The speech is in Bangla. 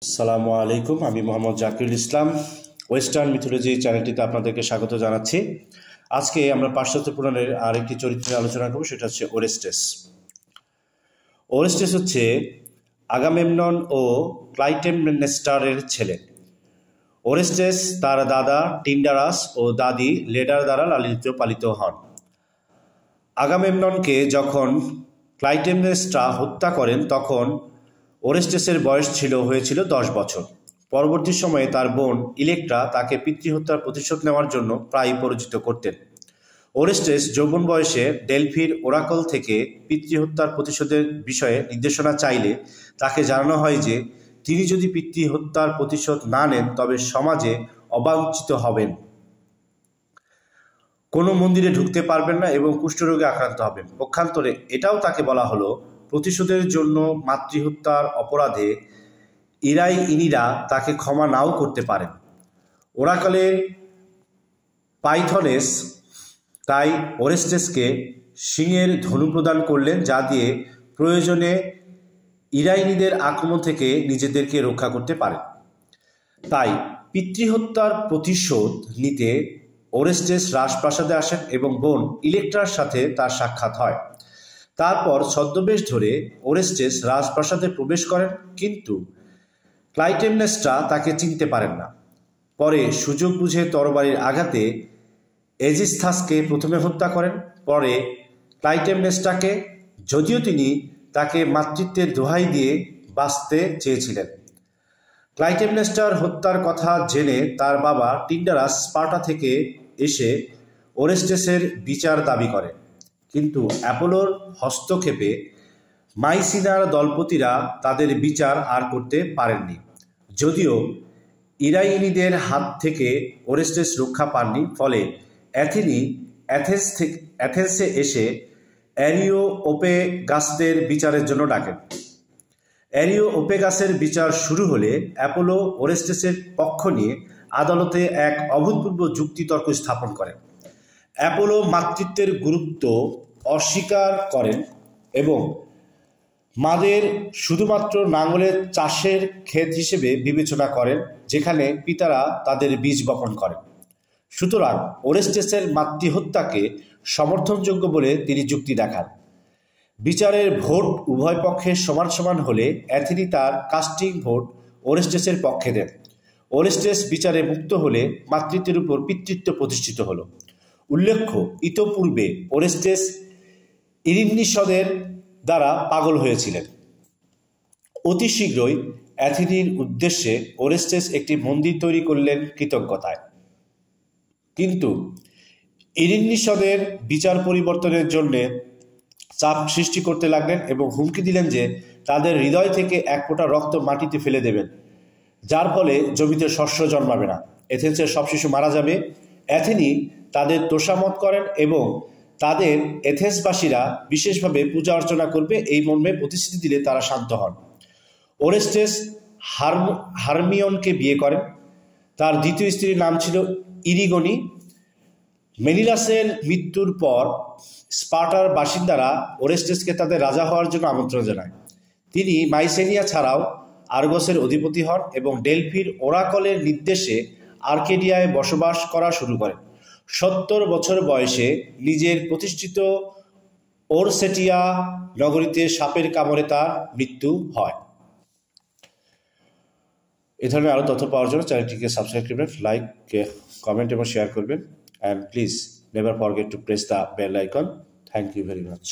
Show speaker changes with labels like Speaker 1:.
Speaker 1: আসসালামু আলাইকুম, আমি মোহাম্মদ জাকিরুল ইসলাম। ওয়েস্টার্ন মিথোলজি চ্যানেলটিতে আপনাদেরকে স্বাগত জানাচ্ছি। আজকে আমরা পাশ্চাত্য পুরাণের আরেকটি চরিত্রের আলোচনা করব, সেটা হচ্ছে ওরেস্টেস। ওরেস্টেস হচ্ছে আগামেমনন ও ক্লাইটেমনেস্ট্রার ছেলে। ওরেস্টেস তার দাদা টিন্ডারাস ও দাদি লেডার দ্বারা লালিত পালিত হন। আগামেমননকে যখন ক্লাইটেমনেস্ট্রা হত্যা করেন তখন ওরেস্টেসের বয়স হয়েছিল 10 বছর। পরবর্তী সময়ে তার বোন ইলেক্ট্রা তাকে পিতৃহত্যার প্রতিশোধ নেওয়ার জন্য প্রায়ই পরিচিত করতেন। ওরেস্টেস যৌবন বয়সে ডেলফির ওরাকল থেকে পিতৃহত্যার প্রতিশোধের বিষয়ে নির্দেশনা চাইলে তাকে জানানো হয় যে তিনি যদি পিতৃহত্যার প্রতিশোধ না নেন তবে সমাজে অবাঞ্ছিত হবেন, কোনো মন্দিরে ঢুকতে পারবেন না এবং কুষ্ঠরোগে আক্রান্ত হবেন। পক্ষান্তরে এটাও তাকে বলা হলো প্রতিশোধের জন্য মাতৃহত্যার অপরাধে ইরাইনিরা তাকে ক্ষমা নাও করতে পারেন। ওরাকলের পাইথনেস তাই ওরেস্টেসকে সিংহের ধনু প্রদান করলেন, যা দিয়ে প্রয়োজনে ইরাইনিদের আক্রমণ থেকে নিজেদেরকে রক্ষা করতে পারেন। তাই পিতৃহত্যার প্রতিশোধ নিতে ওরেস্টেস রাজপ্রাসাদে আসেন এবং বোন ইলেক্ট্রার সাথে তার সাক্ষাৎ হয়। তারপর ছদ্মবেশ ধরে ওরেস্টেস রাজপ্রাসাদে প্রবেশ করেন, কিন্তু ক্লাইটেমনেস্ট্রা তাকে চিনতে পারেন না। পরে সুযোগ বুঝে তরবারির আঘাতে এজিস্থাসকে প্রথমে হত্যা করেন, পরে ক্লাইটেমনেস্ট্রাকে, যদিও তিনি তাকে মাতৃত্বের দোহাই দিয়ে বাঁচতে চেয়েছিলেন। ক্লাইটেমনেস্ট্রার হত্যার কথা জেনে তার বাবা টিন্ডারাস স্পার্টা থেকে এসে ওরেস্টেসের বিচার দাবি করে, কিন্তু অ্যাপোলোর হস্তক্ষেপে মাইসিনার দলপতিরা তাদের বিচার আর করতে পারেননি। যদিও ইরাইনিদের হাত থেকে ওরেস্টেস রক্ষা পাননি, ফলে অ্যাথেন্সে এসে অ্যারিওপেগাসদের বিচারের জন্য ডাকেন। অ্যারিওপেগাসের বিচার শুরু হলে অ্যাপোলো ওরেস্টেসের পক্ষ নিয়ে আদালতে এক অভূতপূর্ব যুক্তিতর্ক স্থাপন করেন। অ্যাপোলো মাতৃত্বের গুরুত্ব অস্বীকার করেন এবং মাদের শুধুমাত্র লাঙলের চাষের ক্ষেত হিসেবে বিবেচনা করেন, যেখানে পিতারা তাদের বীজ বপন করেন। সুতরাং ওরেস্টেসের মাতৃহত্যাকে সমর্থনযোগ্য বলে তিনি যুক্তি দেখান। বিচারের ভোট উভয় পক্ষে সমান সমান হলে অ্যাথেনি তার কাস্টিং ভোট ওরেস্টেসের পক্ষে দেন। ওরেস্টেস বিচারে মুক্ত হলে মাতৃত্বের উপর পিতৃত্ব প্রতিষ্ঠিত হল। উল্লেখ্য, ইতপূর্বে ওরেস্টেস ইরিন্নিসদের দ্বারা পাগল হয়েছিলেন। অতি শীঘ্রই অ্যাথেনির উদ্দেশ্যে ওরেস্টেস একটি মন্দির তৈরি করলেন কৃতজ্ঞতায়, কিন্তু ইরিন্নিসদের বিচার পরিবর্তনের জন্য চাপ সৃষ্টি করতে লাগলেন এবং হুমকি দিলেন যে তাদের হৃদয় থেকে এক ফোঁটা রক্ত মাটিতে ফেলে দেবেন, যার ফলে জমিতে শস্য জন্মাবে না, এথেন্সের সব শিশু মারা যাবে। অ্যাথেনি তাদের তোষামত করেন এবং তাদের এথেন্সবাসীরা বিশেষভাবে পূজা অর্চনা করবে এই মর্মে প্রতিশ্রুতি দিলে তারা শান্ত হন। ওরেস্টেস হারমিয়নকে বিয়ে করেন। তার দ্বিতীয় স্ত্রীর নাম ছিল ইরিগনি। মেনিলাসের মৃত্যুর পর স্পার্টার বাসিন্দারা ওরেস্টেসকে তাদের রাজা হওয়ার জন্য আমন্ত্রণ জানায়। তিনি মাইসেনিয়া ছাড়াও আর্গসের অধিপতি হন এবং ডেলফির ওরাকলের নির্দেশে আর্কেডিয়ায় বসবাস করা শুরু করেন। 70 বছর বয়সে নিজের প্রতিষ্ঠিত ওরসেটিয়া নগরীতে সাপের কামড়ে তার মৃত্যু হয়। এ ধরনের আরও তথ্য পাওয়ার জন্য চ্যানেলটিকে সাবস্ক্রাইব করবেন, লাইক, কমেন্ট এবং শেয়ার করবেন, and please never forget to press the bell icon. Thank you very much.